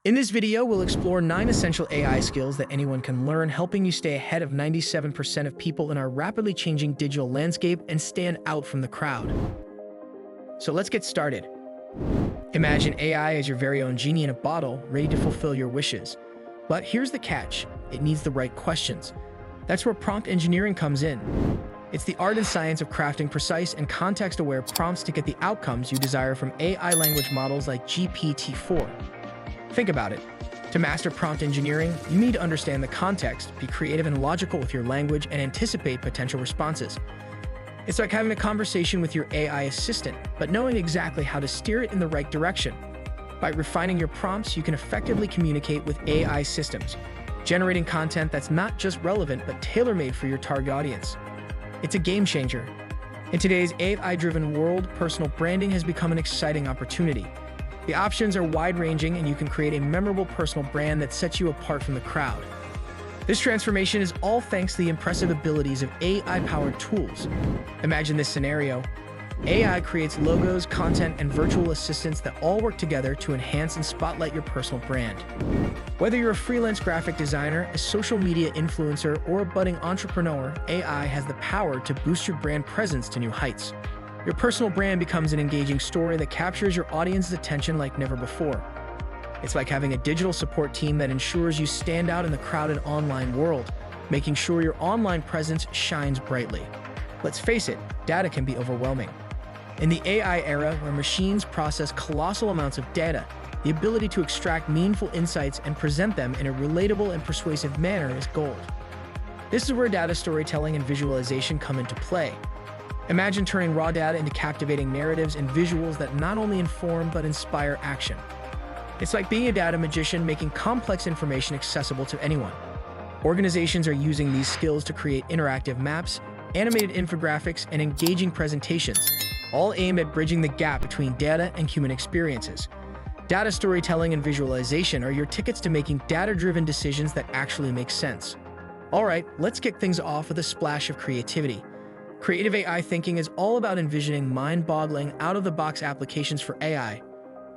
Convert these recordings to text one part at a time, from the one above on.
In this video, we'll explore 9 essential AI skills that anyone can learn, helping you stay ahead of 97% of people in our rapidly changing digital landscape and stand out from the crowd. So let's get started. Imagine AI as your very own genie in a bottle, ready to fulfill your wishes. But here's the catch: it needs the right questions. That's where prompt engineering comes in. It's the art and science of crafting precise and context-aware prompts to get the outcomes you desire from AI language models like GPT-4. Think about it. To master prompt engineering, you need to understand the context, be creative and logical with your language, and anticipate potential responses. It's like having a conversation with your AI assistant, but knowing exactly how to steer it in the right direction. By refining your prompts, you can effectively communicate with AI systems, generating content that's not just relevant, but tailor-made for your target audience. It's a game changer. In today's AI-driven world, personal branding has become an exciting opportunity. The options are wide-ranging, and you can create a memorable personal brand that sets you apart from the crowd. This transformation is all thanks to the impressive abilities of AI-powered tools. Imagine this scenario. AI creates logos, content, and virtual assistants that all work together to enhance and spotlight your personal brand. Whether you're a freelance graphic designer, a social media influencer, or a budding entrepreneur, AI has the power to boost your brand presence to new heights. Your personal brand becomes an engaging story that captures your audience's attention like never before. It's like having a digital support team that ensures you stand out in the crowded online world, making sure your online presence shines brightly. Let's face it, data can be overwhelming. In the AI era, where machines process colossal amounts of data, the ability to extract meaningful insights and present them in a relatable and persuasive manner is gold. This is where data storytelling and visualization come into play. Imagine turning raw data into captivating narratives and visuals that not only inform but inspire action. It's like being a data magician, making complex information accessible to anyone. Organizations are using these skills to create interactive maps, animated infographics, and engaging presentations, all aimed at bridging the gap between data and human experiences. Data storytelling and visualization are your tickets to making data-driven decisions that actually make sense. All right, let's kick things off with a splash of creativity. Creative AI thinking is all about envisioning mind-boggling, out-of-the-box applications for AI.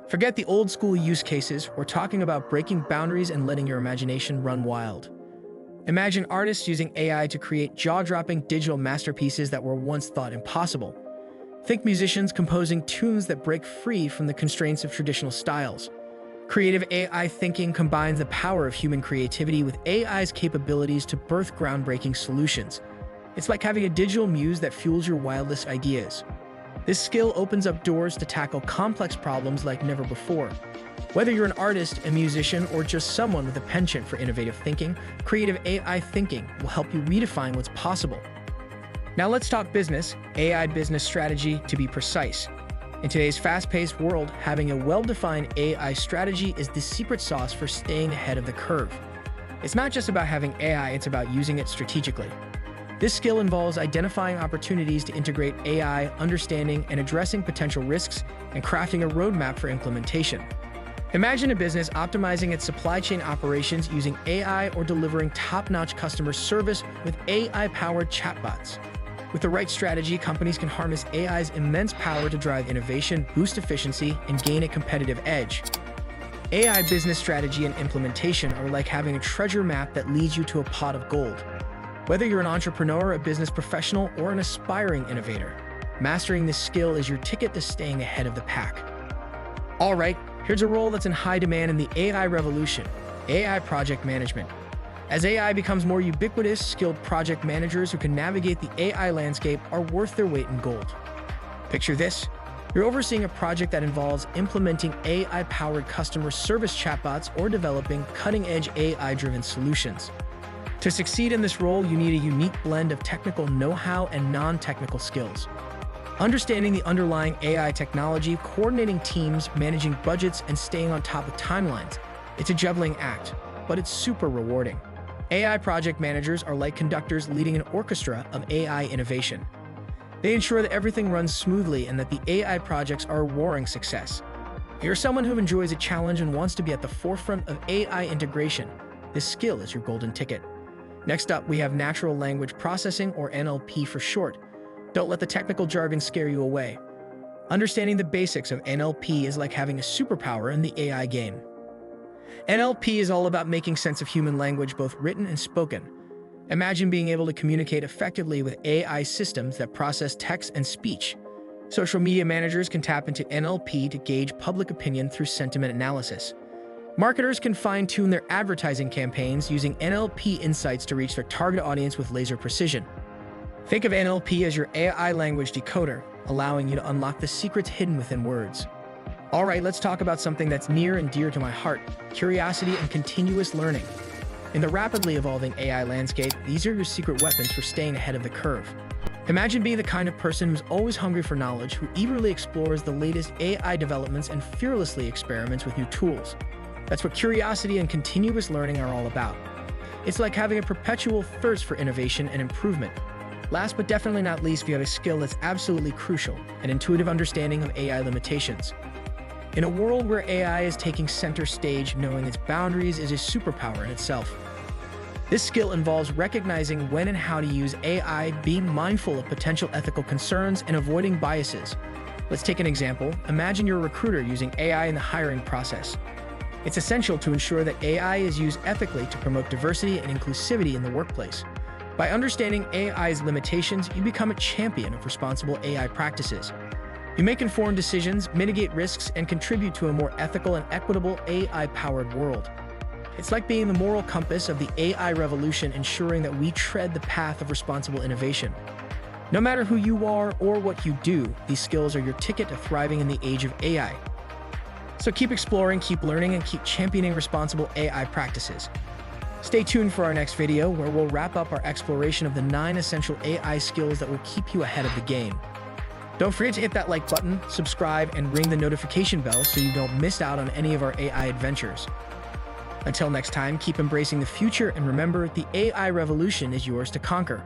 Forget the old-school use cases. We're talking about breaking boundaries and letting your imagination run wild. Imagine artists using AI to create jaw-dropping digital masterpieces that were once thought impossible. Think musicians composing tunes that break free from the constraints of traditional styles. Creative AI thinking combines the power of human creativity with AI's capabilities to birth groundbreaking solutions. It's like having a digital muse that fuels your wildest ideas. This skill opens up doors to tackle complex problems like never before. Whether you're an artist, a musician, or just someone with a penchant for innovative thinking, creative AI thinking will help you redefine what's possible. Now let's talk business, AI business strategy to be precise. In today's fast-paced world, having a well-defined AI strategy is the secret sauce for staying ahead of the curve. It's not just about having AI, it's about using it strategically. This skill involves identifying opportunities to integrate AI, understanding and addressing potential risks, and crafting a roadmap for implementation. Imagine a business optimizing its supply chain operations using AI or delivering top-notch customer service with AI-powered chatbots. With the right strategy, companies can harness AI's immense power to drive innovation, boost efficiency, and gain a competitive edge. AI business strategy and implementation are like having a treasure map that leads you to a pot of gold. Whether you're an entrepreneur, a business professional, or an aspiring innovator, mastering this skill is your ticket to staying ahead of the pack. All right, here's a role that's in high demand in the AI revolution: AI project management. As AI becomes more ubiquitous, skilled project managers who can navigate the AI landscape are worth their weight in gold. Picture this: you're overseeing a project that involves implementing AI-powered customer service chatbots or developing cutting-edge AI-driven solutions. To succeed in this role, you need a unique blend of technical know-how and non-technical skills. Understanding the underlying AI technology, coordinating teams, managing budgets, and staying on top of timelines. It's a juggling act, but it's super rewarding. AI project managers are like conductors leading an orchestra of AI innovation. They ensure that everything runs smoothly and that the AI projects are a roaring success. If you're someone who enjoys a challenge and wants to be at the forefront of AI integration, this skill is your golden ticket. Next up, we have natural language processing, or NLP for short. Don't let the technical jargon scare you away. Understanding the basics of NLP is like having a superpower in the AI game. NLP is all about making sense of human language, both written and spoken. Imagine being able to communicate effectively with AI systems that process text and speech. Social media managers can tap into NLP to gauge public opinion through sentiment analysis. Marketers can fine-tune their advertising campaigns using NLP insights to reach their target audience with laser precision. Think of NLP as your AI language decoder, allowing you to unlock the secrets hidden within words. All right, let's talk about something that's near and dear to my heart: curiosity and continuous learning. In the rapidly evolving AI landscape, these are your secret weapons for staying ahead of the curve. Imagine being the kind of person who's always hungry for knowledge, who eagerly explores the latest AI developments and fearlessly experiments with new tools. That's what curiosity and continuous learning are all about. It's like having a perpetual thirst for innovation and improvement. Last but definitely not least, we have a skill that's absolutely crucial: an intuitive understanding of AI limitations. In a world where AI is taking center stage, knowing its boundaries is a superpower in itself. This skill involves recognizing when and how to use AI, being mindful of potential ethical concerns, and avoiding biases. Let's take an example. Imagine you're a recruiter using AI in the hiring process. It's essential to ensure that AI is used ethically to promote diversity and inclusivity in the workplace. By understanding AI's limitations, you become a champion of responsible AI practices. You make informed decisions, mitigate risks, and contribute to a more ethical and equitable AI-powered world. It's like being the moral compass of the AI revolution, ensuring that we tread the path of responsible innovation. No matter who you are or what you do, these skills are your ticket to thriving in the age of AI. So keep exploring, keep learning, and keep championing responsible AI practices. Stay tuned for our next video, where we'll wrap up our exploration of the 9 essential AI skills that will keep you ahead of the game. Don't forget to hit that like button, subscribe, and ring the notification bell so you don't miss out on any of our AI adventures. Until next time, keep embracing the future, and remember, the AI revolution is yours to conquer.